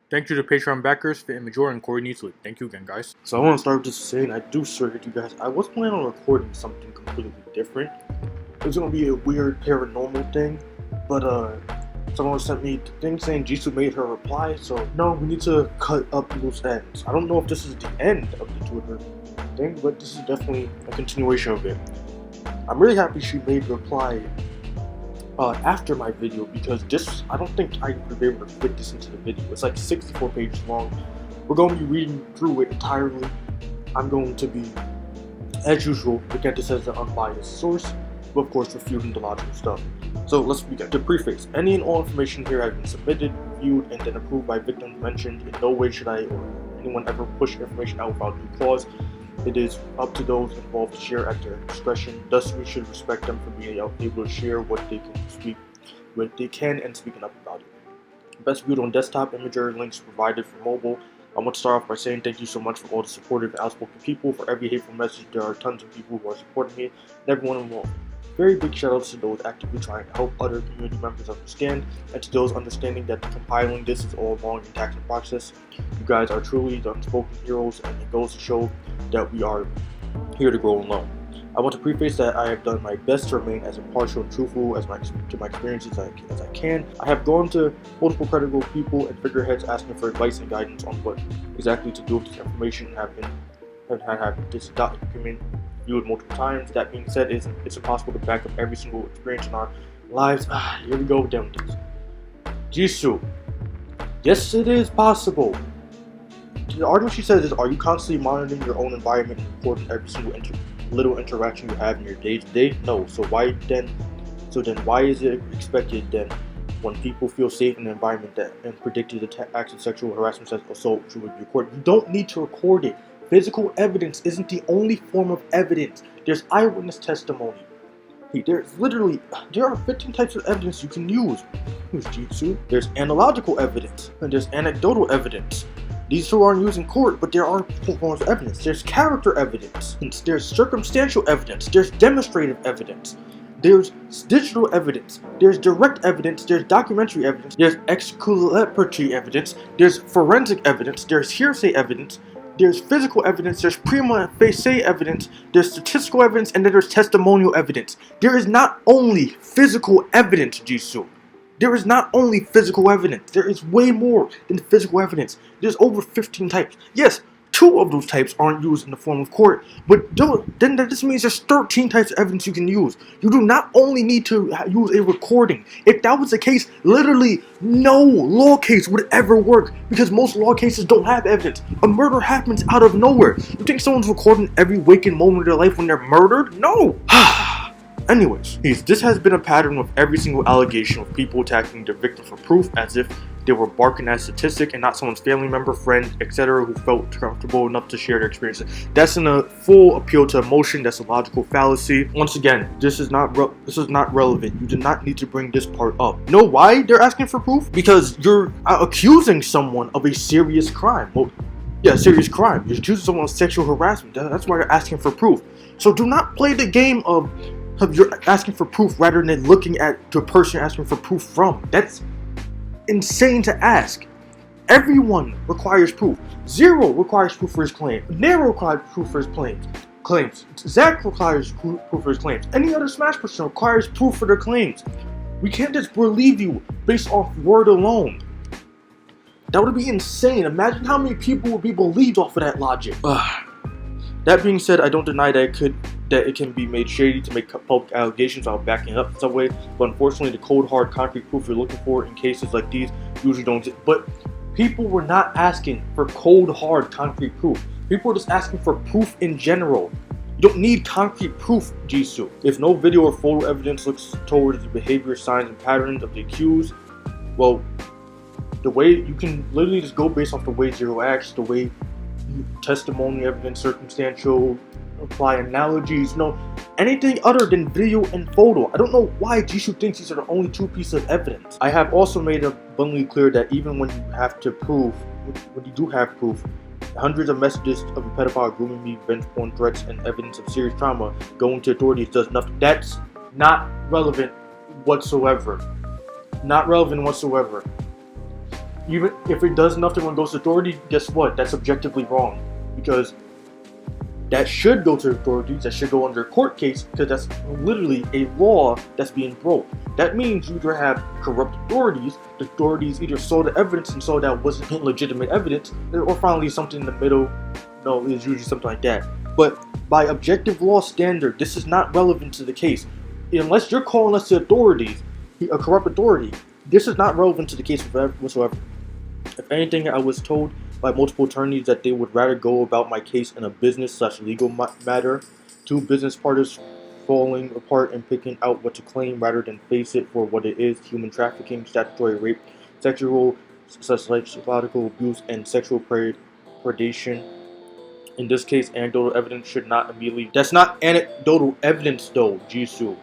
Thank you to Patreon backers, Fit and Major and Corey Neasley. Thank you again, guys. So I want to start with just saying I do swear to you guys, I was planning on recording something completely different. It was going to be a weird paranormal thing, but someone sent me the thing saying Jisu made her reply, so no, we need to cut up loose ends. I don't know if this is the end of the Twitter thing, but this is definitely a continuation of it. I'm really happy she made a reply after my video, because this, I don't think I would be able to fit this into the video. It's like 64 pages long. We're going to be reading through it entirely. I'm going to be, as usual, look at this as an unbiased source, but of course refuting the logical stuff. So let's begin. To preface, any and all information here has been submitted, reviewed, and then approved by victims mentioned. In no way should I or anyone ever push information out without due clause. It is up to those involved to share at their discretion. Thus, we should respect them for being able to share what they can and speaking up about it. Best viewed on desktop, imagery links provided for mobile. I want to start off by saying thank you so much for all the supportive and outspoken people. For every hateful message, there are tons of people who are supporting me, and everyone involved. Very big shout outs to those actively trying to help other community members understand, and to those understanding that compiling this is all a long and taxing process. You guys are truly the unspoken heroes, and it goes to show that we are here to grow and learn. I want to preface that I have done my best to remain as impartial and truthful to my experiences as I can. I have gone to multiple credible people and figureheads asking for advice and guidance on what exactly to do with this information, and have this document viewed multiple times. That being said, it's impossible to back up every single experience in our lives. Here we go with them. Jisu. Yes, it is possible. The argument she says is, are you constantly monitoring your own environment and recording every single little interaction you have in your day-to-day? No. So then why is it expected then when people feel safe in an environment that and predicted acts of sexual harassment as assault to record? You don't need to record it. Physical evidence isn't the only form of evidence. There's eyewitness testimony. There are 15 types of evidence you can use. There's analogical evidence, and there's anecdotal evidence. These two aren't used in court, but there are forms of evidence. There's character evidence. There's circumstantial evidence. There's demonstrative evidence. There's digital evidence. There's direct evidence. There's documentary evidence. There's exculpatory evidence. There's forensic evidence. There's hearsay evidence. There's physical evidence. There's prima facie evidence. There's statistical evidence, and then there's testimonial evidence. There is not only physical evidence, Jisu. There is not only physical evidence. There is way more than physical evidence. There's over 15 types. Yes, 2 of those types aren't used in the form of court, but then that just means there's 13 types of evidence you can use. You do not only need to use a recording. If that was the case, literally no law case would ever work, because most law cases don't have evidence. A murder happens out of nowhere. You think someone's recording every waking moment of their life when they're murdered? No. Anyways, this has been a pattern with every single allegation of people attacking their victim for proof as if they were barking at a statistic and not someone's family member, friend, etc. who felt comfortable enough to share their experiences. That's in a full appeal to emotion. That's a logical fallacy. Once again, this is not relevant. You do not need to bring this part up. You know why they're asking for proof? Because you're accusing someone of a serious crime. Well, yeah, serious crime. You're accusing someone of sexual harassment. That's why you're asking for proof. So do not play the game of you're asking for proof rather than looking at the person you're asking for proof from. That's insane to ask. Everyone requires proof. Zero requires proof for his claim. Nero requires proof for his claims. Zach requires proof for his claims. Any other Smash person requires proof for their claims. We can't just believe you based off word alone. That would be insane. Imagine how many people would be believed off of that logic. That being said, I don't deny that it can be made shady to make public allegations without backing it up in some way, but unfortunately the cold hard concrete proof you're looking for in cases like these usually don't exist. But people were not asking for cold hard concrete proof. People were just asking for proof in general. You don't need concrete proof, Jisu. If no video or photo evidence looks towards the behavior, signs, and patterns of the accused, well, the way you can literally just go based off the way Zero acts, the way testimony evidence, circumstantial, apply analogies, anything other than video and photo. I don't know why Jisu thinks these are the only 2 pieces of evidence. I have also made it abundantly clear that even when you do have proof, hundreds of messages of a pedophile grooming me, revenge porn threats, and evidence of serious trauma going to authorities does nothing. That's not relevant whatsoever. Not relevant whatsoever. even if it does nothing when it goes to authority, guess what? That's objectively wrong, because that should go to authorities, that should go under a court case, because that's literally a law that's being broke. That means you either have corrupt authorities, the authorities either saw the evidence and saw that wasn't legitimate evidence, or finally something in the middle. No, it's usually something like that. But by objective law standard, this is not relevant to the case. Unless you're calling us to authorities, a corrupt authority, this is not relevant to the case whatsoever. If anything, I was told by multiple attorneys that they would rather go about my case in a business/legal matter, two business partners falling apart and picking out what to claim rather than face it for what it is: human trafficking, statutory rape, sexual psychological abuse, and sexual predation. In this case, anecdotal evidence should not immediately... That's not anecdotal evidence though, Jisu.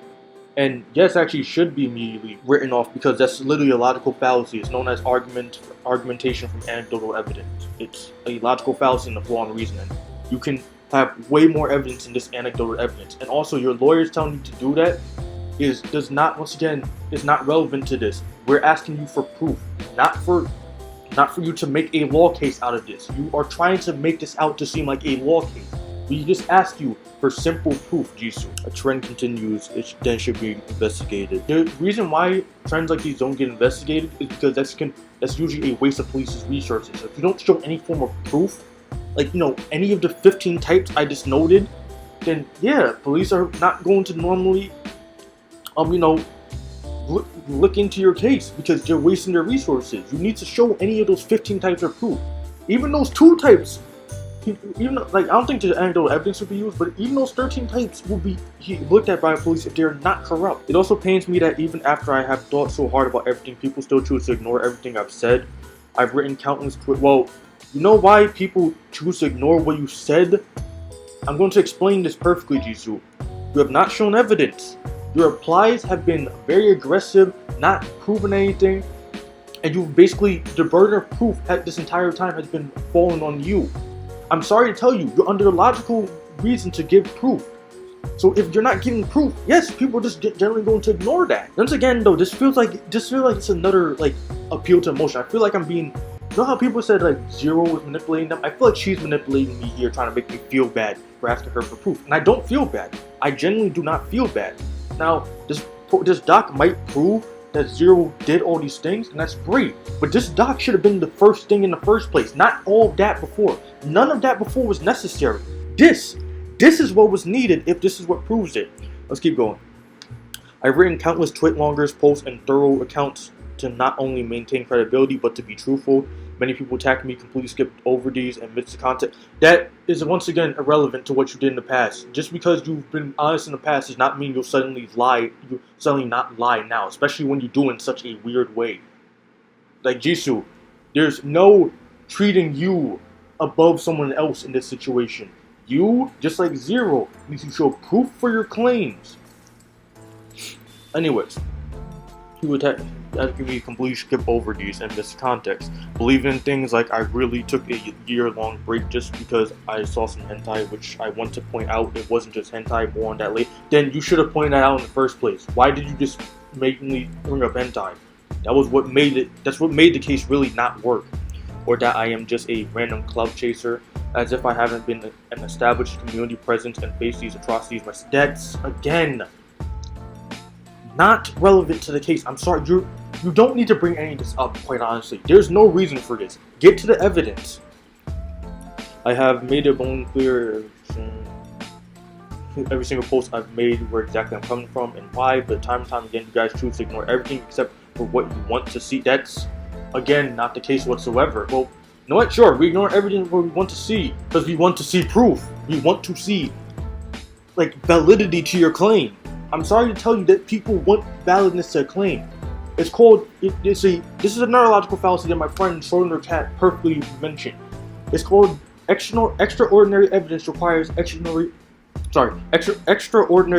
And yes, actually should be immediately written off, because that's literally a logical fallacy. It's known as argumentation from anecdotal evidence. It's a logical fallacy in the flaw in reasoning. You can have way more evidence in this anecdotal evidence. And also, your lawyers telling you to do that is not relevant to this. We're asking you for proof, not for you to make a law case out of this. You are trying to make this out to seem like a law case. We just ask you for simple proof, Jisu. A trend continues, it then should be investigated. The reason why trends like these don't get investigated is because that's usually a waste of police's resources. If you don't show any form of proof, like, any of the 15 types I just noted, then yeah, police are not going to normally, look into your case, because they're wasting their resources. You need to show any of those 15 types of proof. Even those 2 types, I don't think the anecdotal evidence would be used, but even those 13 types will be looked at by police if they're not corrupt. It also pains me that even after I have thought so hard about everything, people still choose to ignore everything I've said. I've written countless well, you know why people choose to ignore what you said? I'm going to explain this perfectly, Jisu. You have not shown evidence. Your replies have been very aggressive, not proven anything, and you've basically, the burden of proof this entire time has been falling on you. I'm sorry to tell you, you're under logical reason to give proof. So if you're not giving proof, yes, people are just generally going to ignore that. Once again, though, this feels like it's another appeal to emotion. I feel like I'm being... You know how people said Zero was manipulating them? I feel like she's manipulating me here, trying to make me feel bad for asking her for proof. And I don't feel bad. I genuinely do not feel bad. Now, this doc might prove that Zero did all these things, and that's great. But this doc should have been the first thing in the first place, not all of that before. None of that before was necessary. This is what was needed if this is what proves it. Let's keep going. I've written countless tweet-longers, posts, and thorough accounts to not only maintain credibility, but to be truthful. Many people attack me, completely skipped over these, and missed the content. That is once again irrelevant to what you did in the past. Just because you've been honest in the past does not mean you'll suddenly lie. You suddenly not lie now, especially when you do it in such a weird way. Like Jisu, there's no treating you above someone else in this situation. You, just like Zero, need to show proof for your claims. Anyways, people asking me to completely skip over these and miss context. Believe in things like I really took a year-long break just because I saw some hentai, which I want to point out it wasn't just hentai, more on that later. Then you should have pointed that out in the first place. Why did you just make me bring up hentai? That's what made the case really not work. Or that I am just a random clout chaser, as if I haven't been an established community presence and faced these atrocities myself. That's, again, not relevant to the case. I'm sorry, you don't need to bring any of this up, quite honestly. There's no reason for this. Get to the evidence. I have made it bone clear every single post I've made where exactly I'm coming from and why, but time and time again, you guys choose to ignore everything except for what you want to see. That's, again, not the case whatsoever. Well, you know what? Sure, we ignore everything what we want to see because we want to see proof. We want to see, validity to your claim. I'm sorry to tell you that people want validness to a claim. It's called, this is another logical fallacy that my friend Schroeder Cat perfectly mentioned. It's called extraordinary evidence requires extraordinary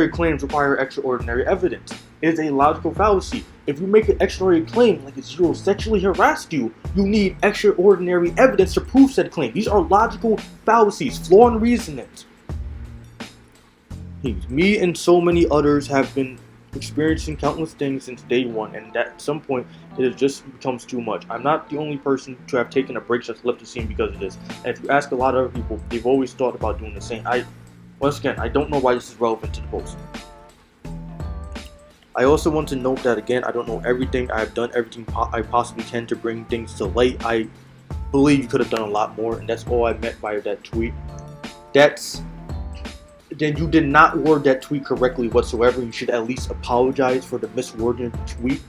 claims require extraordinary evidence. It is a logical fallacy. If you make an extraordinary claim, like Zero sexually harassed you, you need extraordinary evidence to prove said claim. These are logical fallacies, flaw in reasoning. Me and so many others have been experiencing countless things since day one, and at some point it just becomes too much. I'm not the only person to have taken a break that's left the scene because of this. And if you ask a lot of other people, they've always thought about doing the same. Once again, I don't know why this is relevant to the post. I also want to note that, again, I don't know everything. I have done everything I possibly can to bring things to light. I believe you could have done a lot more, and that's all I meant by that tweet. Then you did not word that tweet correctly whatsoever. You should at least apologize for the miswording of the tweet,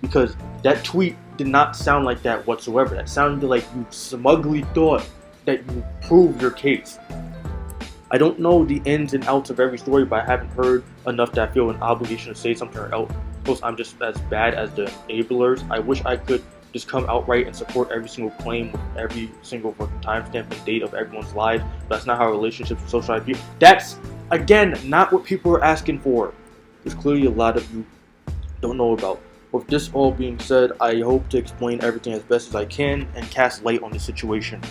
because that tweet did not sound like that whatsoever. That sounded like you smugly thought that you proved your case. I don't know the ins and outs of every story, but I haven't heard enough that I feel an obligation to say something or else I'm just as bad as the enablers. I wish I could just come outright and support every single claim with every single fucking timestamp and date of everyone's lives, but that's not how relationships with social IP. That's, again, not what people are asking for. There's clearly a lot of you don't know about. With this all being said, I hope to explain everything as best as I can and cast light on the situation.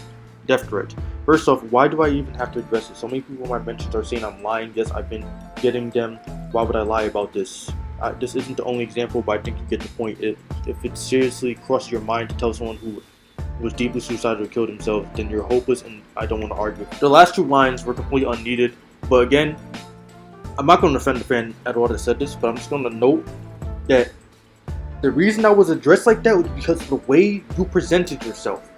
Death threats. First off, why do I even have to address it? So many people in my mentions are saying I'm lying. Yes, I've been getting them. Why would I lie about this? This isn't the only example, but I think you get the point. If it seriously crossed your mind to tell someone who was deeply suicidal or killed himself, then you're hopeless, and I don't want to argue. The last two lines were completely unneeded, but again, I'm not going to offend the fan at all that said this, but I'm just going to note that the reason I was addressed like that was because of the way you presented yourself.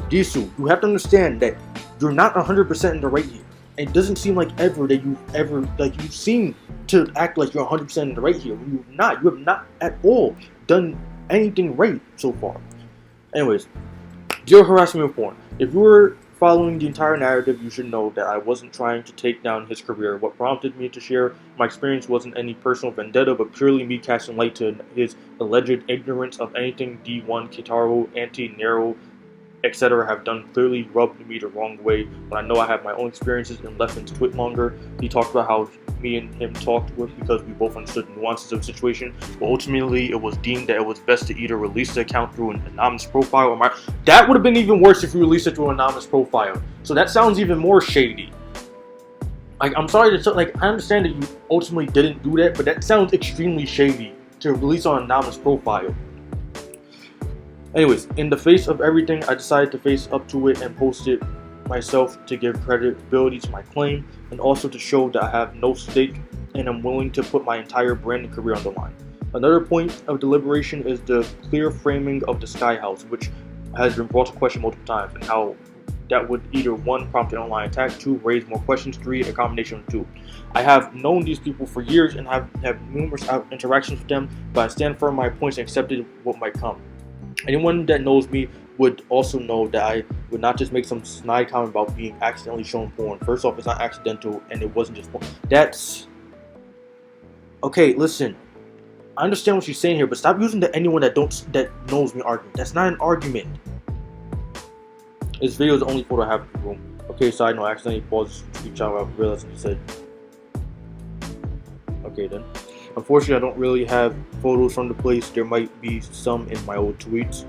Jisu, you have to understand that you're not 100% in the right here. It doesn't seem like you seem to act like you're 100% in the right here. You're not. You have not at all done anything right so far. Anyways, zero harassment of porn. If you were following the entire narrative, you should know that I wasn't trying to take down his career. What prompted me to share my experience wasn't any personal vendetta, but purely me casting light to his alleged ignorance of anything D1, Kitaro, Anti-Nero, etc. have done. Clearly rubbed me the wrong way. But I know I have my own experiences and left into twit longer. He talked about how me and him talked with because we both understood the nuances of the situation. But ultimately, it was deemed that it was best to either release the account through an anonymous profile or that would have been even worse if you released it through an anonymous profile. So that sounds even more shady. I'm sorry to I understand that you ultimately didn't do that, but that sounds extremely shady to release on an anonymous profile. Anyways, in the face of everything, I decided to face up to it and post it myself to give credibility to my claim and also to show that I have no stake and I'm willing to put my entire brand and career on the line. Another point of deliberation is the clear framing of the Sky House, which has been brought to question multiple times, and how that would either 1, prompt an online attack, 2, raise more questions, 3, a combination of 2. I have known these people for years and have numerous interactions with them, but I stand firm on my points and accepted what might come. Anyone that knows me would also know that I would not just make some snide comment about being accidentally shown porn. First off, it's not accidental and it wasn't just porn. That's... Okay, listen. I understand what she's saying here, but stop using the anyone that knows me argument. That's not an argument. This video is the only photo I have in the room. Okay, side note, I accidentally paused the speech out. I realized what he said. Okay then. Unfortunately, I don't really have photos from the place. There might be some in my old tweets.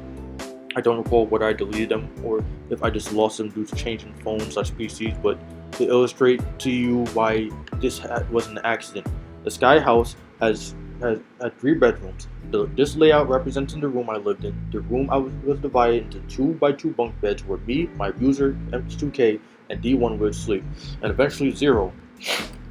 I don't recall whether I deleted them or if I just lost them due to changing phones/PCs, but to illustrate to you why this was an accident. The Sky House had 3 bedrooms. This layout representing the room I lived in. The room was divided into 2x2 bunk beds where me, my abuser, M2K, and D1 would sleep, and eventually Zero.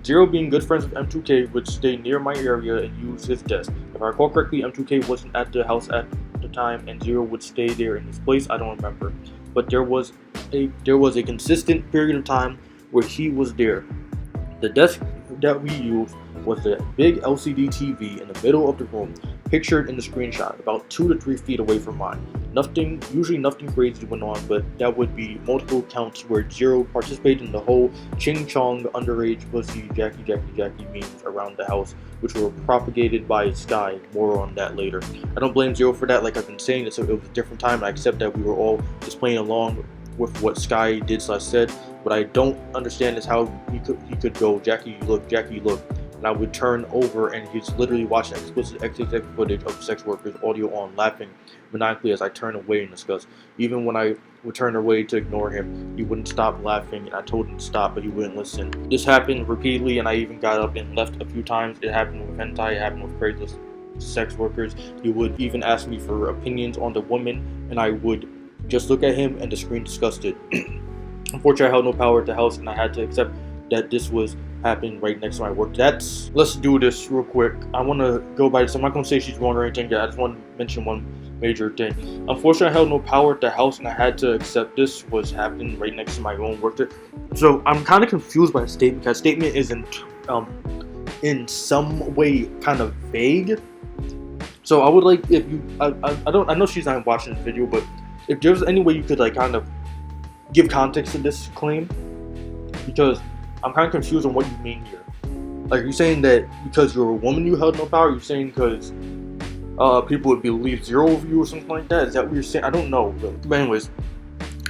Zero, being good friends with M2K, would stay near my area and use his desk. If I recall correctly, M2K wasn't at the house at the time, and Zero would stay there in his place. I don't remember, but there was a consistent period of time where he was there. The desk that we used was a big LCD TV in the middle of the room, pictured in the screenshot, about 2 to 3 feet away from mine. Usually nothing crazy went on, but that would be multiple counts where Zero participated in the whole ching chong underage pussy Jackie memes around the house, which were propagated by Sky. More on that later. I don't blame Zero for that. Like I've been saying, it was a different time, and I accept that we were all just playing along with what Sky did/said. What I don't understand is how he could go, Jackie, look, and I would turn over and he's literally watching explicit XXX footage of sex workers, audio on, laughing maniacally as I turn away in disgust. Even when I would turn away to ignore him. He wouldn't stop laughing, and I told him to stop, but he wouldn't listen. This happened repeatedly, and I even got up and left a few times. It happened with hentai, it happened with crazy sex workers. He would even ask me for opinions on the woman, and I would just look at him and the screen disgusted. Unfortunately, I held no power at the house, and I had to accept that this was happening right next to my work. Let's do this real quick. I want to go by this. I'm not going to say she's wrong or anything. I just want to mention one major thing. Unfortunately, I held no power at the house, and I had to accept this was happening right next to my own work. So I'm kind of confused by the statement, because statement isn't in some way kind of vague. So I would like, if you, I know she's not watching this video, but if there's any way you could like kind of give context to this claim, because I'm kind of confused on what you mean here. Like, you're saying that because you're a woman you held no power? You're saying because people would believe Zero of you or something like that? Is that what you're saying? I don't know, really. But anyways,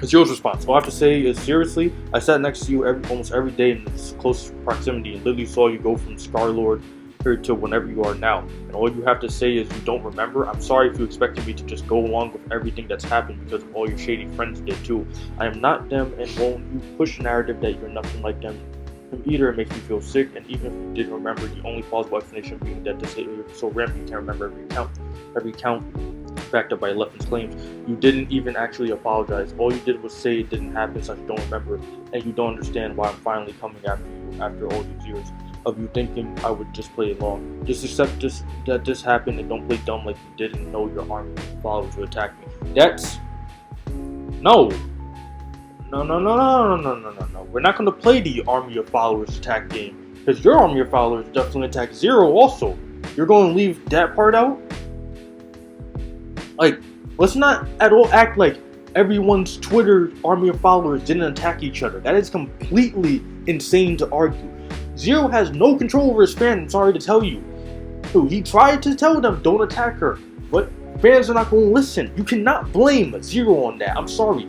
Zero's response. All I have to say is, seriously, I sat next to you almost every day in this close proximity and literally saw you go from Star-Lord here to whenever you are now. And all you have to say is you don't remember. I'm sorry if you expected me to just go along with everything that's happened because all your shady friends did too. I am not them, and won't you push the narrative that you're nothing like them either. It makes me feel sick, and even if you didn't remember, the only plausible explanation being that this you're so rampant you can't remember every count backed up by Leffen's claims. You didn't even actually apologize. All you did was say it didn't happen, so you don't remember, and you don't understand why I'm finally coming after you after all these years of you thinking I would just play along. Just accept that this happened, and don't play dumb like you didn't know your army followers would attack me. That's no. We're not gonna play the army of followers attack game, because your army of followers definitely attack Zero also. You're gonna leave that part out? Like, let's not at all act like everyone's Twitter army of followers didn't attack each other. That is completely insane to argue. Zero has no control over his fans, I'm sorry to tell you. He tried to tell them don't attack her, but fans are not going to listen. You cannot blame Zero on that. I'm sorry.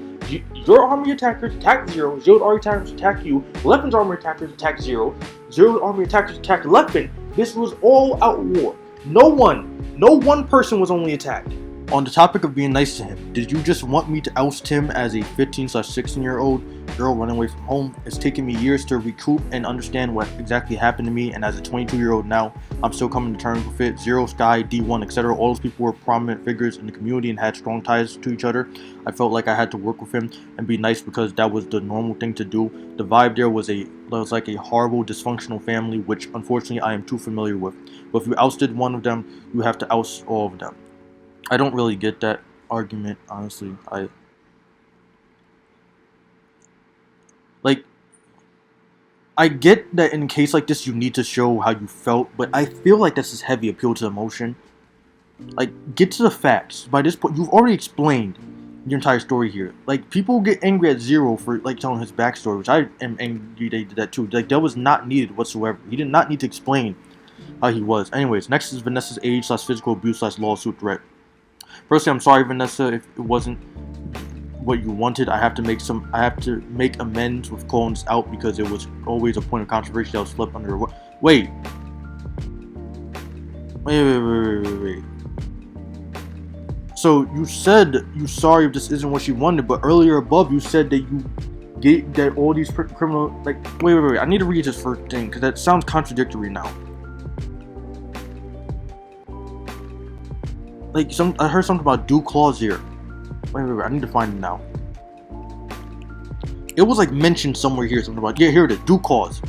Your army attackers attack Zero. Zero's army attackers attack you. Leffen's army attackers attack Zero. Zero's army attackers attack Leffen. This was all out war. No one person was only attacked. On the topic of being nice to him, did you just want me to oust him as a 15/16-year-old girl running away from home? It's taken me years to recoup and understand what exactly happened to me, and as a 22-year-old now, I'm still coming to terms with it. Zero, Sky, D1, etc. All those people were prominent figures in the community and had strong ties to each other. I felt like I had to work with him and be nice because that was the normal thing to do. The vibe there was like a horrible, dysfunctional family, which unfortunately I am too familiar with. But if you ousted one of them, you have to oust all of them. I don't really get that argument, honestly. I get that in a case like this you need to show how you felt, but I feel like this is heavy appeal to emotion. Like, get to the facts. By this point, you've already explained your entire story here. Like, people get angry at Zero for like telling his backstory, which I am angry they did that too. Like, that was not needed whatsoever. He did not need to explain how he was. Anyways, next is Vanessa's age/physical abuse/lawsuit threat. Firstly, I'm sorry, Vanessa, if it wasn't what you wanted. I have to make amends with calling this out because it was always a point of controversy that was swept under. Wait. So you said you're sorry if this isn't what you wanted, but earlier above you said that you get that all these criminal wait. I need to read this first thing because that sounds contradictory now. I heard something about due clause here. Wait, I need to find it now. It was like mentioned somewhere here, something about, yeah, here it is, due clause.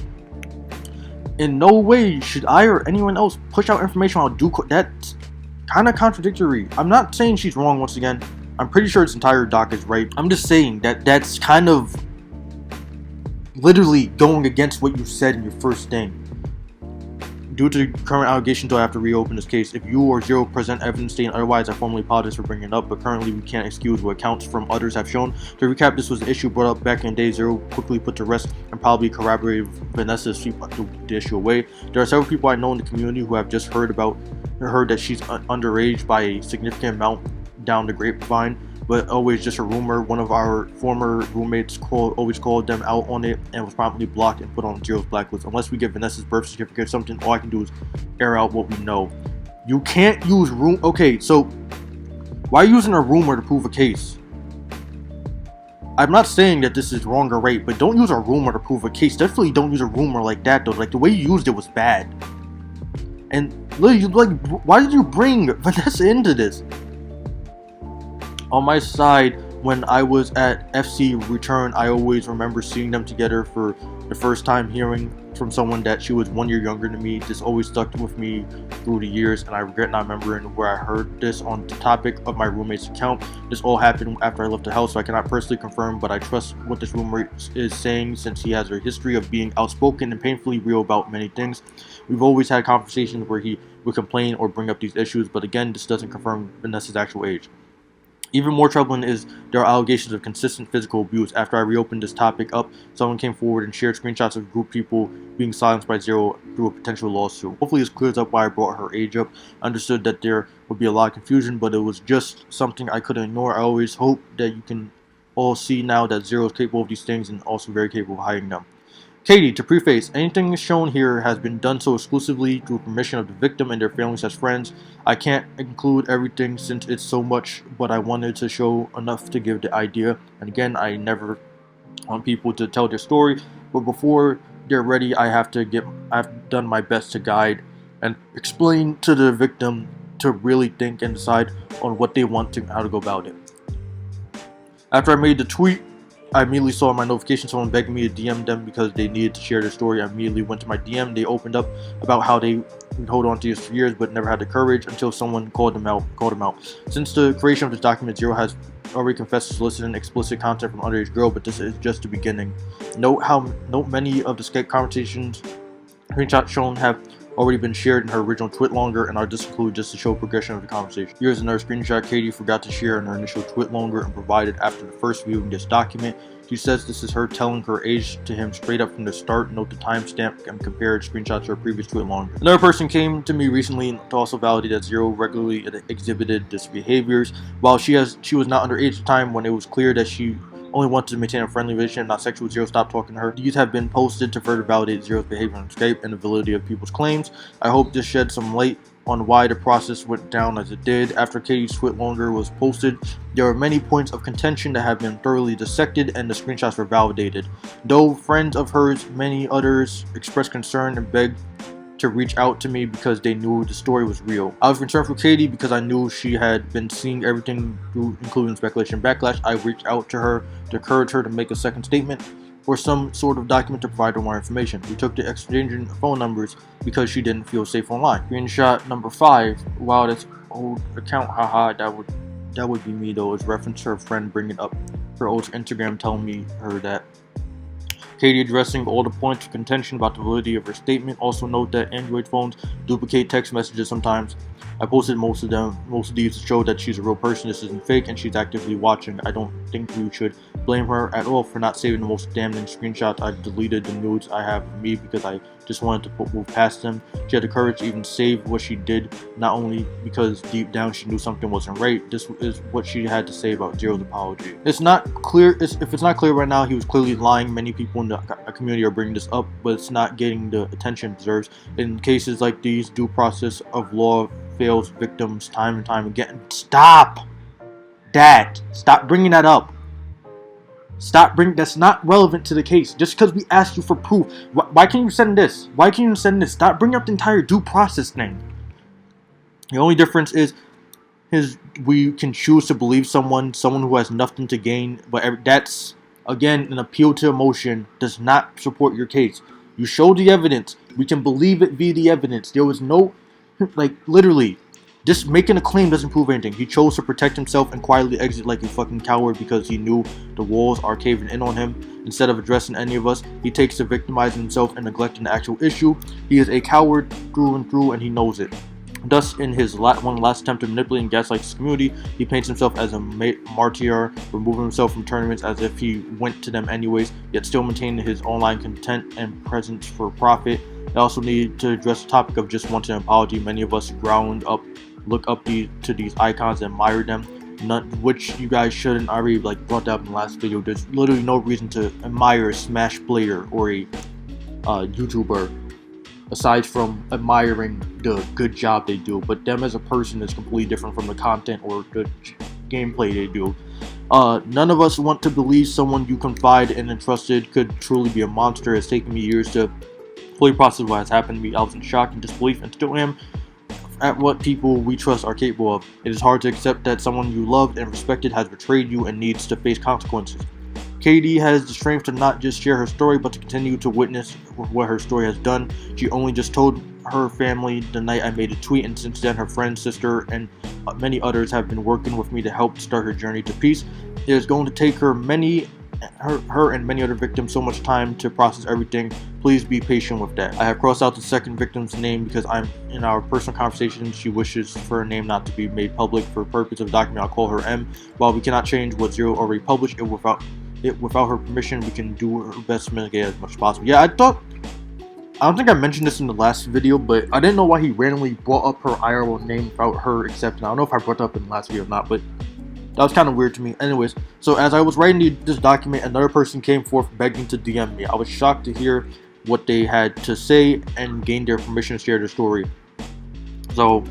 In no way should I or anyone else push out information about due clause. That's kind of contradictory. I'm not saying she's wrong once again. I'm pretty sure its entire doc is right. I'm just saying that that's kind of literally going against what you said in your first thing. Due to current allegations, I have to reopen this case. If you or Zero present evidence stating otherwise, I formally apologize for bringing it up, but currently we can't excuse what accounts from others have shown. To recap, this was an issue brought up back in the day. Zero quickly put to rest and probably corroborated Vanessa's sweep the issue away. There are several people I know in the community who have just heard that she's underage by a significant amount down the grapevine, but always just a rumor. One of our former roommates always called them out on it and was promptly blocked and put on Zero's blacklist. Unless we get Vanessa's birth certificate or something, all I can do is air out what we know. You can't use Okay, so why are you using a rumor to prove a case? I'm not saying that this is wrong or right, but don't use a rumor to prove a case. Definitely don't use a rumor like that, though. Like, the way you used it was bad. And, like, why did you bring Vanessa into this? On my side, when I was at FC Return, I always remember seeing them together for the first time, hearing from someone that she was 1 year younger than me. This always stuck with me through the years, and I regret not remembering where I heard this on the topic of my roommate's account. This all happened after I left the house, so I cannot personally confirm, but I trust what this roommate is saying since he has a history of being outspoken and painfully real about many things. We've always had conversations where he would complain or bring up these issues, but again, this doesn't confirm Vanessa's actual age. Even more troubling is there are allegations of consistent physical abuse. After I reopened this topic up, someone came forward and shared screenshots of group people being silenced by Zero through a potential lawsuit. Hopefully this clears up why I brought her age up. I understood that there would be a lot of confusion, but it was just something I couldn't ignore. I always hope that you can all see now that Zero is capable of these things and also very capable of hiding them. Katie, to preface, anything shown here has been done so exclusively through permission of the victim and their families as friends. I can't include everything since it's so much, but I wanted to show enough to give the idea. And again, I never want people to tell their story, but before they're ready, I've done my best to guide and explain to the victim to really think and decide on what they want to, how to go about it. After I made the tweet, I immediately saw my notification, someone begging me to DM them because they needed to share their story. I immediately went to my DM. They opened up about how they would hold on to this for years but never had the courage until someone called them out. Since the creation of this document, Zero has already confessed to soliciting explicit content from underage girl, but this is just the beginning. Note many of the Skype conversations screenshots shown have already been shared in her original tweet longer and are disincluded just to show progression of the conversation. Here's another screenshot Katie forgot to share in her initial tweet longer and provided after the first viewing this document. She says this is her telling her age to him straight up from the start. Note the timestamp and compared screenshots to her previous tweet longer. Another person came to me recently to also validate that Zero regularly exhibited this behaviors. While she was not underage at the time, when it was clear that she only wanted to maintain a friendly relationship, not sexual, Zero stopped talking to her. These have been posted to further validate Zero's behavior on Skype and the validity of people's claims. I hope this sheds some light on why the process went down as it did. After Katie's tweet longer was posted, there are many points of contention that have been thoroughly dissected and the screenshots were validated. Though friends of hers, many others expressed concern and begged to reach out to me because they knew the story was real. I was concerned for Katie because I knew she had been seeing everything through, including speculation and backlash. I reached out to her to encourage her to make a second statement or some sort of document to provide her more information. We took to exchanging phone numbers because she didn't feel safe online. Screenshot number 5. Wow, that's old account. Haha, that would be me though. It's reference to her friend bringing up her old Instagram, telling me that Katie addressing all the points of contention about the validity of her statement. Also note that Android phones duplicate text messages sometimes. I posted most of these to show that she's a real person, this isn't fake, and she's actively watching. I don't think we should blame her at all for not saving the most damning screenshots. I deleted the nudes I have of me because I just wanted to move past them. She had the courage to even save what she did, not only because deep down she knew something wasn't right. This is what she had to say about Zero's apology. It's not clear. If it's not clear right now, he was clearly lying. Many people in the community are bringing this up, but it's not getting the attention it deserves. In cases like these, due process of law fails victims time and time again. Stop bringing that up. That's not relevant to the case. Just because we asked you for proof. Why can't you send this? Stop bringing up the entire due process thing. The only difference is we can choose to believe someone who has nothing to gain, but that's, again, an appeal to emotion does not support your case. You show the evidence. We can believe it via the evidence. There was no, literally, just making a claim doesn't prove anything. He chose to protect himself and quietly exit like a fucking coward because he knew the walls are caving in on him. Instead of addressing any of us, he takes to victimizing himself and neglecting the actual issue. He is a coward through and through, and he knows it. Thus, in his one last attempt to manipulate and gaslight his community, he paints himself as a martyr, removing himself from tournaments as if he went to them anyways, yet still maintaining his online content and presence for profit. I also need to address the topic of just wanting an apology. Many of us look up to these icons and admire them, which you guys shouldn't. I already brought that up in the last video. There's literally no reason to admire a Smash player or a YouTuber aside from admiring the good job they do, but them as a person is completely different from the content or the gameplay they do. None of us want to believe someone you confide in and trusted could truly be a monster. It's taken me years to fully process what has happened to me. I was in shock and disbelief, and still am, at what people we trust are capable of. It is hard to accept that someone you loved and respected has betrayed you and needs to face consequences. Katie has the strength to not just share her story, but to continue to witness what her story has done. She only just told her family the night I made a tweet, and since then her friend, sister, and many others have been working with me to help start her journey to peace. It is going to take her and many other victims so much time to process everything. Please be patient with that. I have crossed out the second victim's name because in our personal conversation, she wishes for her name not to be made public. For purpose of document, I'll call her M. While we cannot change what Zero already published, without her permission, we can do our best to mitigate as much as possible. Yeah, I don't think I mentioned this in the last video, but I didn't know why he randomly brought up her IRL name without her accepting. I don't know if I brought it up in the last video or not, but that was kind of weird to me. Anyways, so as I was writing this document, another person came forth begging to DM me. I was shocked to hear what they had to say and gained their permission to share their story. So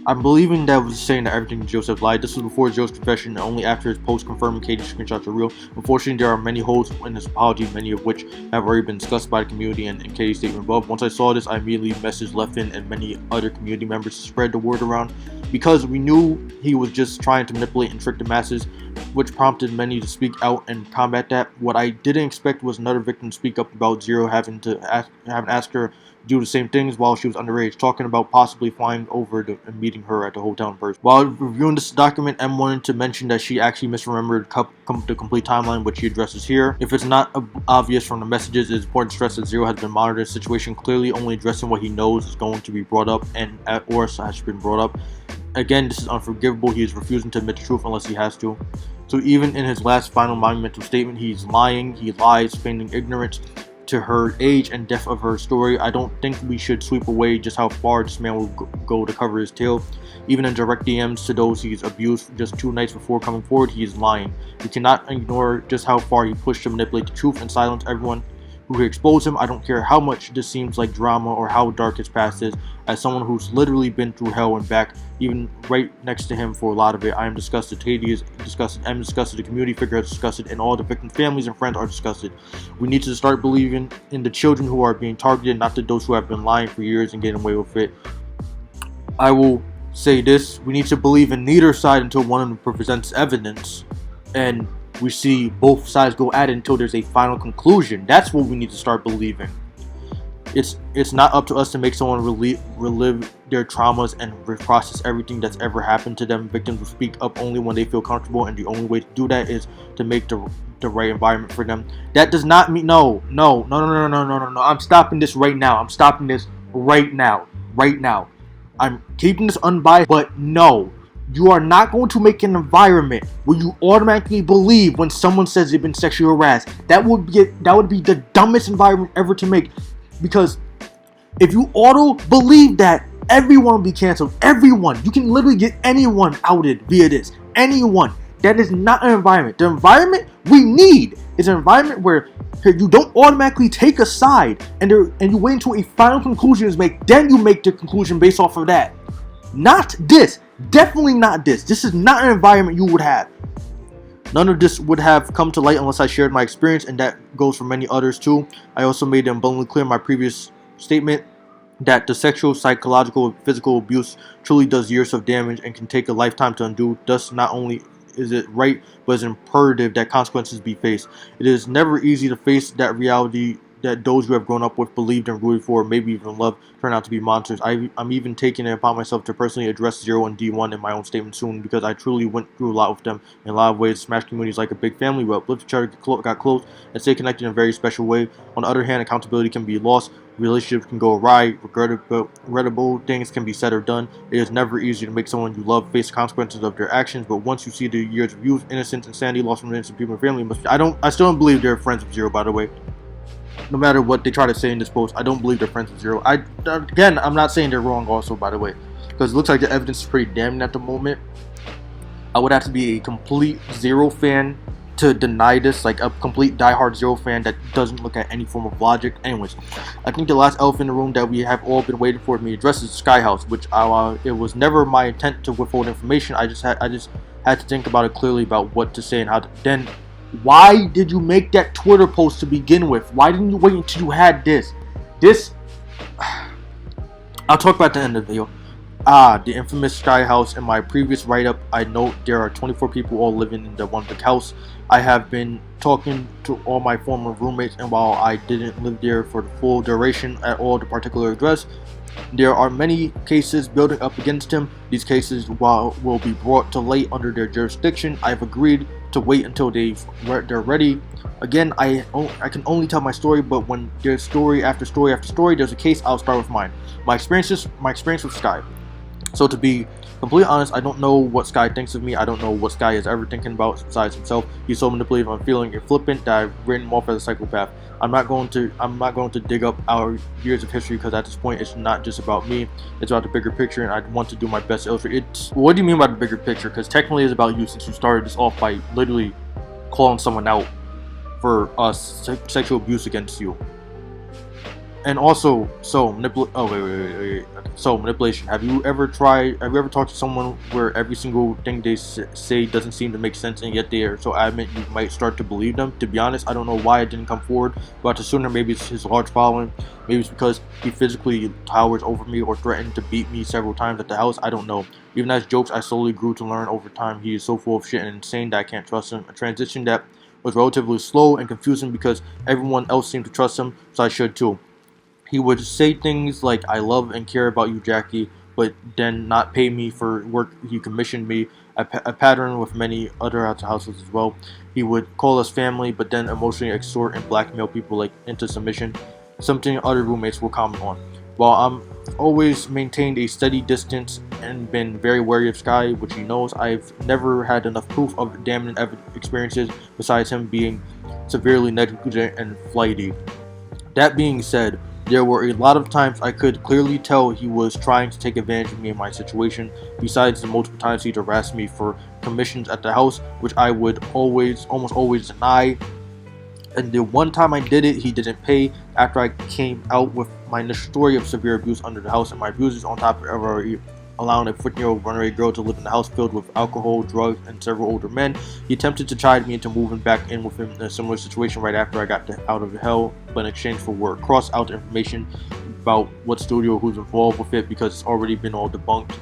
I'm believing that was saying that everything Joseph lied. This was before Joe's confession and only after his post confirming Katie's screenshots are real. Unfortunately, there are many holes in this apology, many of which have already been discussed by the community and in Katie's statement above. Once I saw this, I immediately messaged Leftin and many other community members to spread the word around, because we knew he was just trying to manipulate and trick the masses, which prompted many to speak out and combat that. What I didn't expect was another victim to speak up about Zero having asked her do the same things while she was underage, talking about possibly flying over and meeting her at the hotel in person. While reviewing this document, M wanted to mention that she actually misremembered the complete timeline, which she addresses here. If it's not obvious from the messages, it's important to stress that Zero has been monitoring the situation, clearly only addressing what he knows is going to be brought up or has been brought up. Again, this is unforgivable. He is refusing to admit the truth unless he has to. So even in his last final monumental statement, he's lying. He lies, feigning ignorance to her age and depth of her story. I don't think we should sweep away just how far this man will go to cover his tail. Even in direct DMs to those he's abused just 2 nights before coming forward, he is lying. We cannot ignore just how far he pushed to manipulate the truth and silence everyone who exposed him. I don't care how much this seems like drama or how dark his past is. As someone who's literally been through hell and back, even right next to him for a lot of it, I am disgusted. Katie is disgusted. I'm disgusted. The community figure is disgusted, and all the victim families and friends are disgusted. We need to start believing in the children who are being targeted, not to those who have been lying for years and getting away with it. I will say this: we need to believe in neither side until one of them presents evidence, and we see both sides go at it until there's a final conclusion. That's what we need to start believing. It's not up to us to make someone relive their traumas and reprocess everything that's ever happened to them. Victims will speak up only when they feel comfortable, and the only way to do that is to make the right environment for them. That does not mean no. I'm stopping this right now. I'm stopping this right now. I'm keeping this unbiased, but no. You are not going to make an environment where you automatically believe when someone says they've been sexually harassed. That would be the dumbest environment ever to make. Because if you auto believe that, everyone will be canceled. Everyone. You can literally get anyone outed via this. Anyone. That is not an environment. The environment we need is an environment where you don't automatically take a side and you wait until a final conclusion is made. Then you make the conclusion based off of that. Not this. Definitely not this. This is not an environment you would have. None of this would have come to light unless I shared my experience, and that goes for many others too. I also made it abundantly clear in my previous statement that the sexual, psychological, and physical abuse truly does years of damage and can take a lifetime to undo. Thus, not only is it right, but it's imperative that consequences be faced. It is never easy to face that reality that those who have grown up with, believed and rooted for, maybe even loved, turn out to be monsters. I'm even taking it upon myself to personally address Zero and D1 in my own statement soon, because I truly went through a lot with them in a lot of ways. Smash community is like a big family. We uplift each other, got close, and stay connected in a very special way. On the other hand, accountability can be lost. Relationships can go awry. Regrettable things can be said or done. It is never easy to make someone you love face the consequences of their actions, but once you see the years of youth, innocence, insanity lost from innocent people and family, I still don't believe they're friends with Zero, by the way. No matter what they try to say in this post, I don't believe they're friends with Zero. Again, I'm not saying they're wrong also, by the way, because it looks like the evidence is pretty damning at the moment. I would have to be a complete Zero fan to deny this, like a complete diehard Zero fan that doesn't look at any form of logic. Anyways, I think the last elephant in the room that we have all been waiting for me to address is Sky House, which it was never my intent to withhold information. I just had to think about it clearly about what to say and how to. Then, why did you make that Twitter post to begin with? Why didn't you wait until you had this? I'll talk about the end of the video. The infamous Sky House. In my previous write-up, I note there are 24 people all living in the one big house. I have been talking to all my former roommates, and while I didn't live there for the full duration at all the particular address, there are many cases building up against him. These cases will be brought to light under their jurisdiction. I've agreed to wait until they're ready. Again, I can only tell my story, but when there's story after story after story, there's a case. I'll start with mine. My experience with Sky. So to be completely honest, I don't know what Sky thinks of me. I don't know what Sky is ever thinking about besides himself. He's so manipulative and feeling and flippant that I've written him off as a psychopath. I'm not going to dig up our years of history, because at this point it's not just about me. It's about the bigger picture, and I want to do my best to illustrate it. What do you mean by the bigger picture? Because technically it's about you, since you started this off by literally calling someone out for sexual abuse against you. And also, manipulation. Have you ever talked to someone where every single thing they say doesn't seem to make sense, and yet they are so adamant you might start to believe them? To be honest, I don't know why it didn't come forward, but sooner. Maybe it's his large following. Maybe it's because he physically towers over me or threatened to beat me several times at the house. I don't know. Even as jokes, I slowly grew to learn over time he is so full of shit and insane that I can't trust him. A transition that was relatively slow and confusing because everyone else seemed to trust him, so I should too. He would say things like, "I love and care about you, Jackie," but then not pay me for work he commissioned me, a pattern with many other houses as well. He would call us family, but then emotionally extort and blackmail people into submission, something other roommates will comment on. While I'm always maintained a steady distance and been very wary of Sky, which he knows, I've never had enough proof of damning experiences besides him being severely negligent and flighty. That being said, there were a lot of times I could clearly tell he was trying to take advantage of me and my situation, besides the multiple times he'd harass me for commissions at the house, which I would almost always deny. And the one time I did it, he didn't pay. After I came out with my initial story of severe abuse under the house and my abusers, on top of allowing a 14-year-old runaway girl to live in a house filled with alcohol, drugs, and several older men, he attempted to chide me into moving back in with him in a similar situation right after I got out of hell, but in exchange for work. Cross out the information about what studio, who's involved with it, because it's already been all debunked.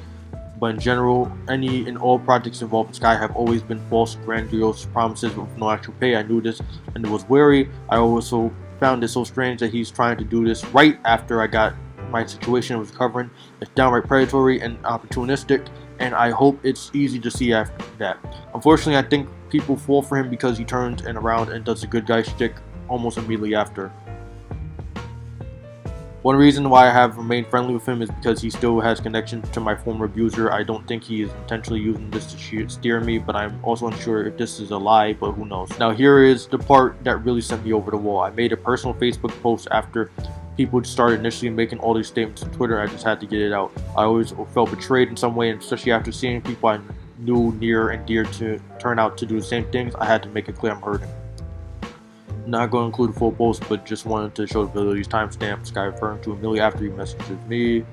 But in general, any and all projects involved in Sky have always been false, grandiose promises with no actual pay. I knew this and was wary. I also found it so strange that he's trying to do this right after I got my situation was recovering. It's downright predatory and opportunistic, and I hope it's easy to see after that. Unfortunately, I think people fall for him because he turns around and does a good guy shtick almost immediately after. One reason why I have remained friendly with him is because he still has connections to my former abuser. I don't think he is intentionally using this to steer me, but I'm also unsure if this is a lie, but who knows. Now here is the part that really sent me over the wall. I made a personal Facebook post after people started initially making all these statements on Twitter. I just had to get it out. I always felt betrayed in some way, and especially after seeing people I knew near and dear to turn out to do the same things, I had to make it clear I'm hurting. Not going to include a full post, but just wanted to show the abilities timestamp. Sky referring to immediately after he messages me.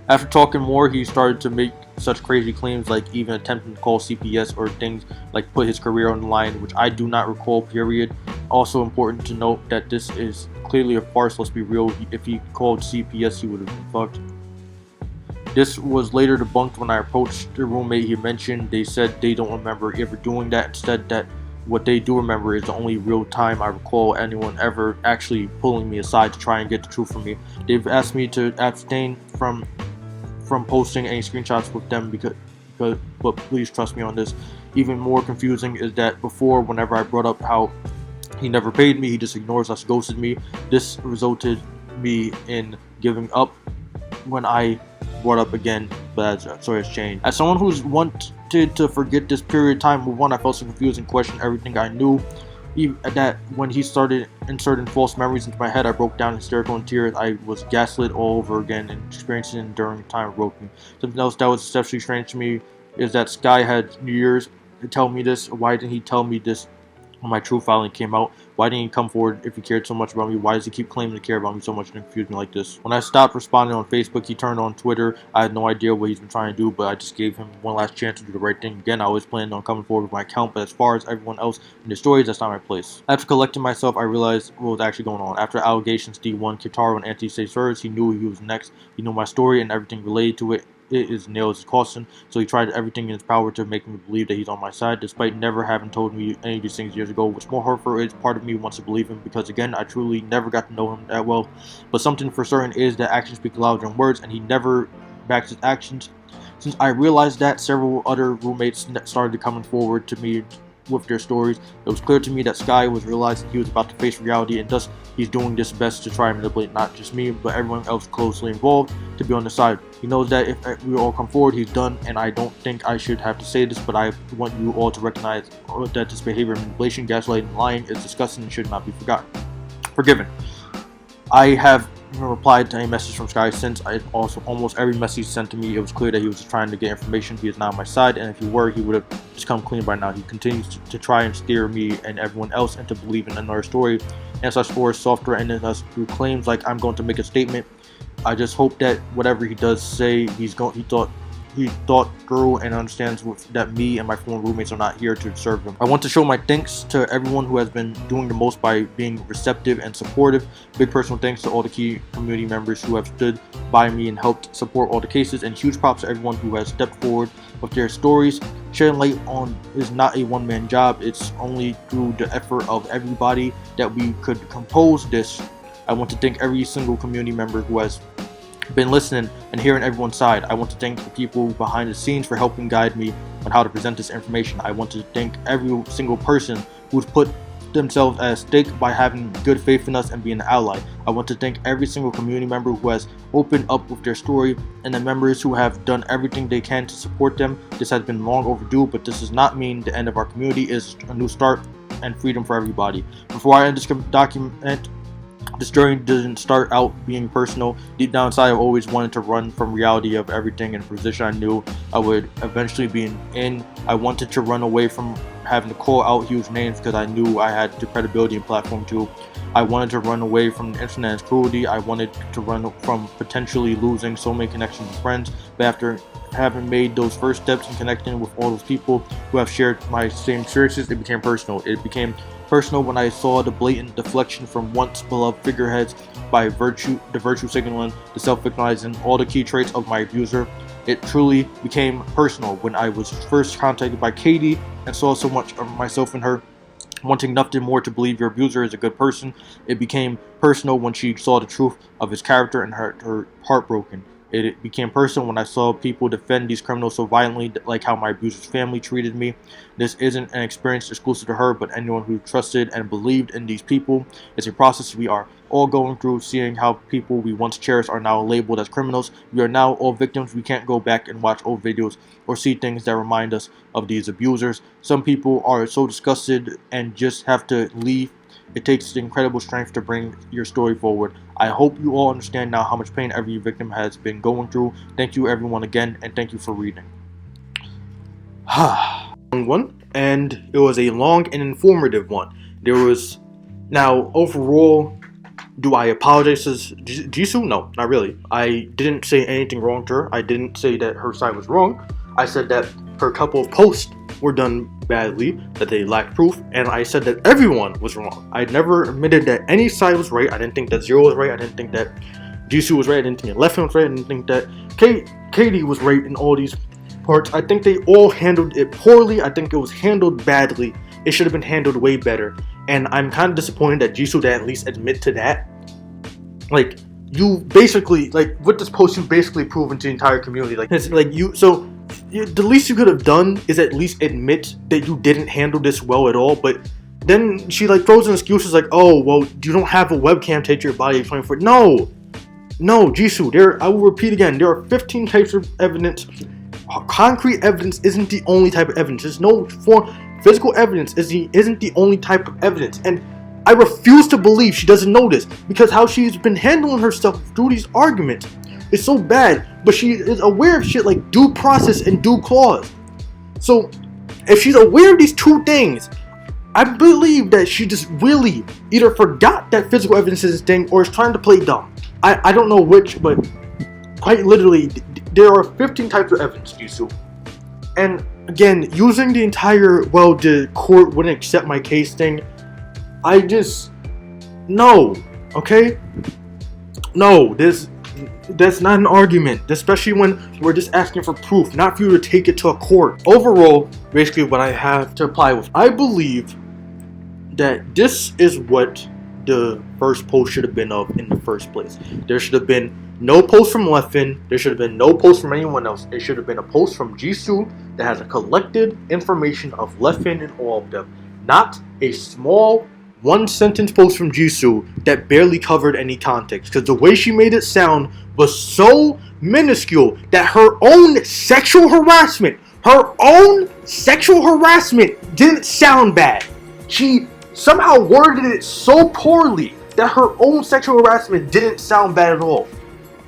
After talking more, he started to make such crazy claims, like even attempting to call CPS or things like put his career on the line, which I do not recall, period. Also important to note that this is clearly a farce, let's be real. If he called CPS, he would have been fucked. This was later debunked when I approached the roommate he mentioned. They said they don't remember ever doing that. Instead, that what they do remember is the only real time I recall anyone ever actually pulling me aside to try and get the truth from me. They've asked me to abstain from posting any screenshots with them but please trust me on this. Even more confusing is that before, whenever I brought up how he never paid me, he just ignores us, ghosted me. This resulted me in giving up when I brought up again, but sorry, it's changed. As someone who's wanted to forget this period of time, move on, I felt so confused and questioned everything I knew. Even that when he started inserting false memories into my head, I broke down hysterical in tears. I was gaslit all over again and experiencing it during the time it broke me. Something else that was exceptionally strange to me is that Sky had years to tell me this. Why didn't he tell me this when my truth finally came out. Why didn't he come forward if he cared so much about me? Why does he keep claiming to care about me so much and confuse me like this? When I stopped responding on Facebook, he turned on Twitter. I had no idea what he's been trying to do, but I just gave him one last chance to do the right thing. Again, I always planned on coming forward with my account, but as far as everyone else in the stories, that's not my place. After collecting myself, I realized what was actually going on. After allegations D1, Kitaro, and anti-state service, he knew he was next. He knew my story and everything related to it. It is nails his caution, so he tried everything in his power to make me believe that he's on my side, despite never having told me any of these things years ago. What's more hurtful is part of me wants to believe him, because again, I truly never got to know him that well, but something for certain is that actions speak louder than words, and he never backs his actions. Since I realized that, several other roommates started coming forward to me with their stories. It was clear to me that Sky was realizing he was about to face reality, and thus he's doing his best to try and manipulate not just me, but everyone else closely involved to be on the side. He knows that if we all come forward, he's done, and I don't think I should have to say this, but I want you all to recognize that this behavior of manipulation, gaslighting, and lying is disgusting and should not be forgiven. I have replied to a message from Sky since. Almost every message sent to me, it was clear that he was just trying to get information. He is not on my side, and if he were, he would have just come clean by now. He continues to try and steer me and everyone else into believing another story, and such for software and us through claims like I'm going to make a statement. I just hope that whatever he does say, he thought through and understands that me and my former roommates are not here to serve him. I want to show my thanks to everyone who has been doing the most by being receptive and supportive. Big personal thanks to all the key community members who have stood by me and helped support all the cases, and huge props to everyone who has stepped forward with their stories. Shedding light on is not a one-man job. It's only through the effort of everybody that we could compose this. I want to thank every single community member who has been listening and hearing everyone's side. I want to thank the people behind the scenes for helping guide me on how to present this information. I want to thank every single person who's put themselves at stake by having good faith in us and being an ally. I want to thank every single community member who has opened up with their story, and the members who have done everything they can to support them. This has been long overdue, but this does not mean the end of our community. Is a new start and freedom for everybody. Before I end this document, this journey didn't start out being personal. Deep down inside, I always wanted to run from reality of everything in a position I knew I would eventually be in. I wanted to run away from having to call out huge names because I knew I had the credibility and platform to. I wanted to run away from the internet and its cruelty. I wanted to run from potentially losing so many connections and friends. But after having made those first steps and connecting with all those people who have shared my same experiences, it became personal. It became personal when I saw the blatant deflection from once beloved figureheads by the virtue signaling, the self-victimizing, all the key traits of my abuser. It truly became personal when I was first contacted by Katie and saw so much of myself in her, wanting nothing more to believe your abuser is a good person. It became personal when she saw the truth of his character and her heart broken. It became personal when I saw people defend these criminals so violently, like how my abuser's family treated me. This isn't an experience exclusive to her, but anyone who trusted and believed in these people. It's a process we are all going through, seeing how people we once cherished are now labeled as criminals. We are now all victims. We can't go back and watch old videos or see things that remind us of these abusers. Some people are so disgusted and just have to leave. It takes incredible strength to bring your story forward. I hope you all understand now how much pain every victim has been going through. Thank you everyone again, and thank you for reading. One, and it was a long and informative one. There was, now overall, do I apologize to Jisu? No, not really. I didn't say anything wrong to her. I didn't say that her side was wrong. I said that her couple of posts were done badly, that they lacked proof, and I said that everyone was wrong. I never admitted that any side was right. I didn't think that Zero was right. I didn't think that Jisu was right. I didn't think that Left was right. I didn't think that Katie was right in all these parts. I think they all handled it poorly. I think it was handled badly. It should have been handled way better. And I'm kind of disappointed that Jisu didn't at least admit to that. Like, you basically, like, with this post, you basically proven to the entire community, like, it's like the least you could have done is at least admit that you didn't handle this well at all. But then she like throws in excuses like, oh, well, you don't have a webcam taped to your body 24. No, Jisu, I will repeat again, there are 15 types of evidence. Concrete evidence isn't the only type of evidence. There's no form. Physical evidence isn't the only type of evidence. And I refuse to believe she doesn't know this, because how she's been handling herself through these arguments is so bad. But she is aware of shit like due process and due clause. So if she's aware of these two things, I believe that she just really either forgot that physical evidence is a thing or is trying to play dumb. I don't know which, but quite literally, there are 15 types of evidence, Jisu. And again, using the entire, well, the court wouldn't accept my case thing, I just, no, okay? No, that's not an argument, especially when we're just asking for proof, not for you to take it to a court. Overall, basically what I have to apply with, I believe that this is what the first post should have been of in the first place. There should have been no post from Leffen. There should have been no post from anyone else. It should have been a post from Jisu that has a collected information of Leffen and all of them. Not a small one-sentence post from Jisu that barely covered any context. Because the way she made it sound was so minuscule that her own sexual harassment didn't sound bad. She somehow worded it so poorly that her own sexual harassment didn't sound bad at all.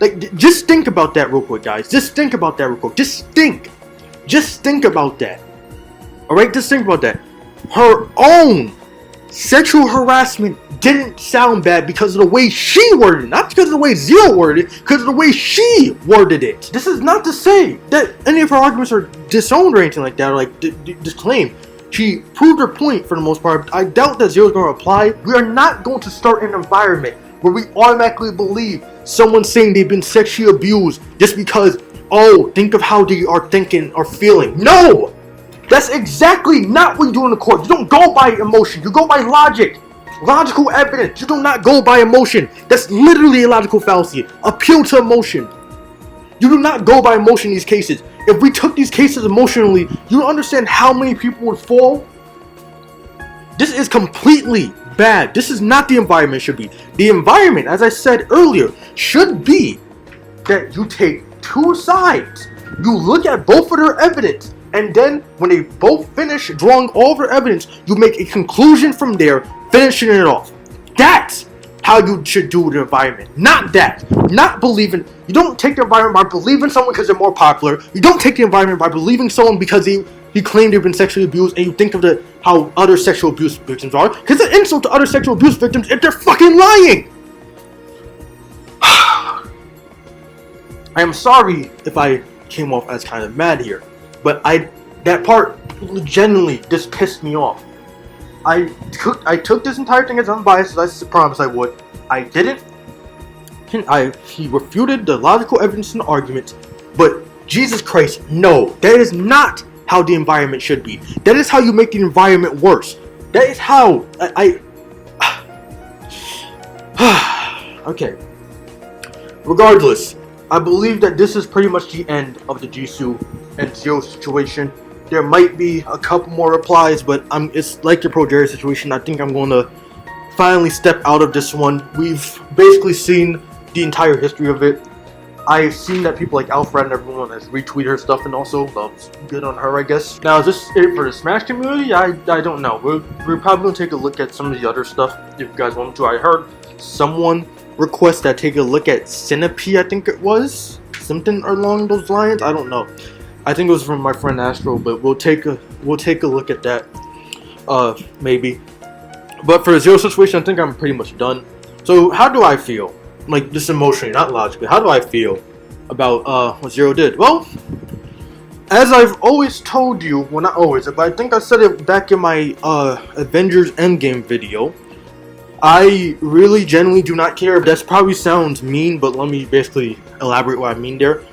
Like, just think about that real quick, guys. Just think about that real quick. Just think about that. Alright, just think about that. Her own sexual harassment didn't sound bad because of the way she worded it. Not because of the way Zero worded it, because of the way she worded it. This is not to say that any of her arguments are disowned or anything like that, or like disclaimed. She proved her point for the most part. I doubt that Zero's going to reply. We are not going to start an environment where we automatically believe someone saying they've been sexually abused just because, oh, think of how they are thinking or feeling. No! That's exactly not what you do in the court. You don't go by emotion. You go by logic. Logical evidence. You do not go by emotion. That's literally a logical fallacy. Appeal to emotion. You do not go by emotion in these cases. If we took these cases emotionally, you don't understand how many people would fall. This is completely bad. This is not the environment it should be. The environment, as I said earlier, should be that you take two sides. You look at both of their evidence, and then when they both finish drawing all of their evidence, you make a conclusion from there, finishing it off. That's how you should do the environment. Not that. Not believing. You don't take the environment by believing someone because they're more popular. You don't take the environment by believing someone because he claimed they've been sexually abused, and you think of how other sexual abuse victims are. Because it's an insult to other sexual abuse victims if they're fucking lying. I am sorry if I came off as kind of mad here, but that part genuinely just pissed me off. I took this entire thing as unbiased, as I promised I would. I didn't. He refuted the logical evidence and arguments, but Jesus Christ, no, that is not how the environment should be. That is how you make the environment worse. That is how okay. Regardless, I believe that this is pretty much the end of the Jisu and Zero situation. There might be a couple more replies, but it's like the Pro Jerry situation. I think I'm going to finally step out of this one. We've basically seen the entire history of it. I've seen that people like Alfred and everyone has retweeted her stuff, and also loves good on her, I guess. Now, is this it for the Smash community? I don't know. We're probably going to take a look at some of the other stuff if you guys want to. I heard someone request that I take a look at Centipede, I think it was. Something along those lines. I don't know. I think it was from my friend Astro, but we'll take a look at that. Maybe. But for the Zero situation, I think I'm pretty much done. So how do I feel? Like, just emotionally, not logically. How do I feel about what Zero did? Well, as I've always told you, well, not always, but I think I said it back in my Avengers Endgame video. I really genuinely do not care. That probably sounds mean, but let me basically elaborate what I mean there.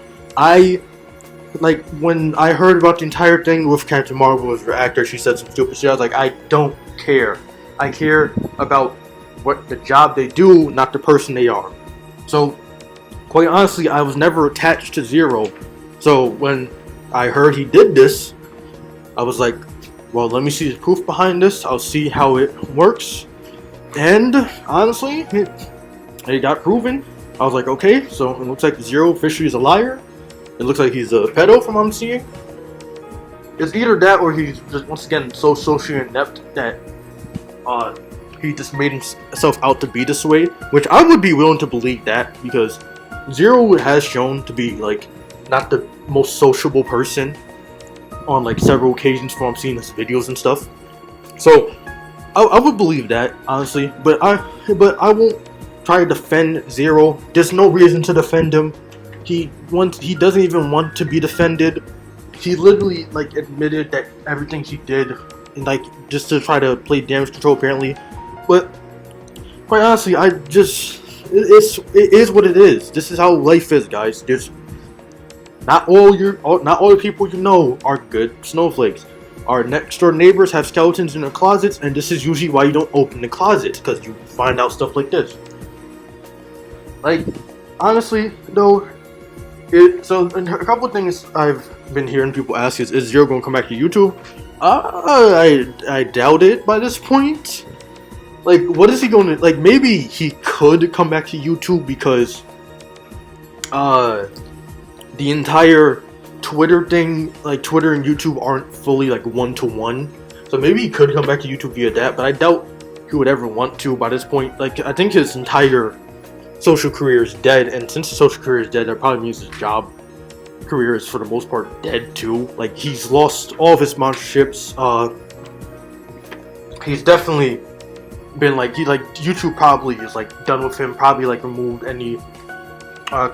Like, when I heard about the entire thing with Captain Marvel's reactor, she said some stupid shit. I was like, I don't care. I care about what the job they do, not the person they are. So, quite honestly, I was never attached to Zero. So, when I heard he did this, I was like, well, let me see the proof behind this. I'll see how it works. And, honestly, it got proven. I was like, okay, so it looks like Zero officially is a liar. It looks like he's a pedo from what I'm seeing. It's either that or he's just, once again, so socially inept that he just made himself out to be this way. Which I would be willing to believe that, because Zero has shown to be, like, not the most sociable person on, like, several occasions from seeing his videos and stuff. So, I would believe that, honestly, but I won't try to defend Zero. There's no reason to defend him. He doesn't even want to be defended. He literally like admitted that everything he did, like just to try to play damage control apparently. But quite honestly, it is what it is. This is how life is, guys. There's not all the people you know are good snowflakes. Our next door neighbors have skeletons in their closets, and this is usually why you don't open the closets, because you find out stuff like this. Like, honestly, though, so a couple of things I've been hearing people ask is Zero going to come back to YouTube? I doubt it by this point. Like, what is he going to, like, maybe he could come back to YouTube because, the entire Twitter thing, like Twitter and YouTube aren't fully like one-to-one, so maybe he could come back to YouTube via that, but I doubt he would ever want to by this point. Like, I think his entire social career is dead, and since his social career is dead, that probably means his job career is for the most part dead too. Like, he's lost all of his sponsorships. He's definitely been like YouTube probably is like done with him, probably like removed any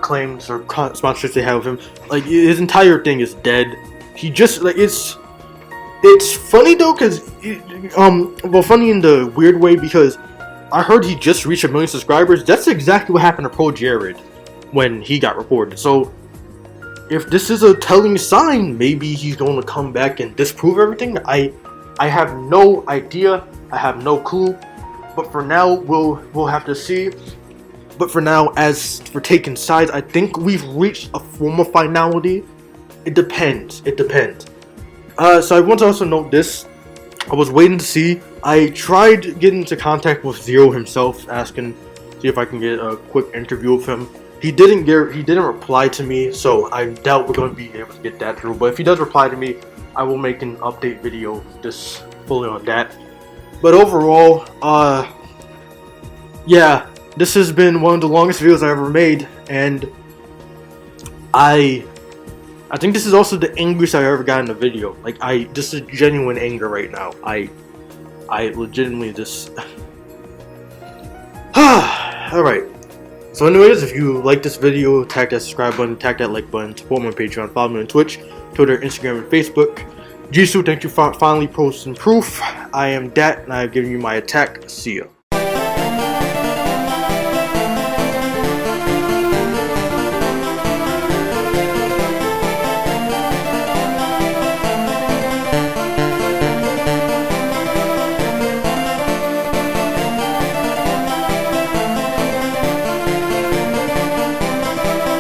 claims or sponsorships they have with him. Like, his entire thing is dead. He just like it's funny though, because funny in the weird way, because I heard he just reached 1 million subscribers. That's exactly what happened to Pro Jared when he got reported. So if this is a telling sign, maybe he's going to come back and disprove everything. I have no idea. I have no clue. But for now, we'll have to see. But for now, as for taking sides, I think we've reached a form of finality. It depends. So I want to also note this. I was waiting to see. I tried getting into contact with Zero himself, asking, see if I can get a quick interview with him. He didn't reply to me, so I doubt we're going to be able to get that through. But if he does reply to me, I will make an update video just fully on that. But overall, yeah, this has been one of the longest videos I ever made, and I think this is also the angriest I've ever gotten in a video. Like, this is genuine anger right now. I legitimately just alright. So anyways, if you like this video, tap that subscribe button, tap that like button, support me on Patreon, follow me on Twitch, Twitter, Instagram, and Facebook. Jisu, thank you for finally posting proof. I am Dat, and I have given you my attack. See ya.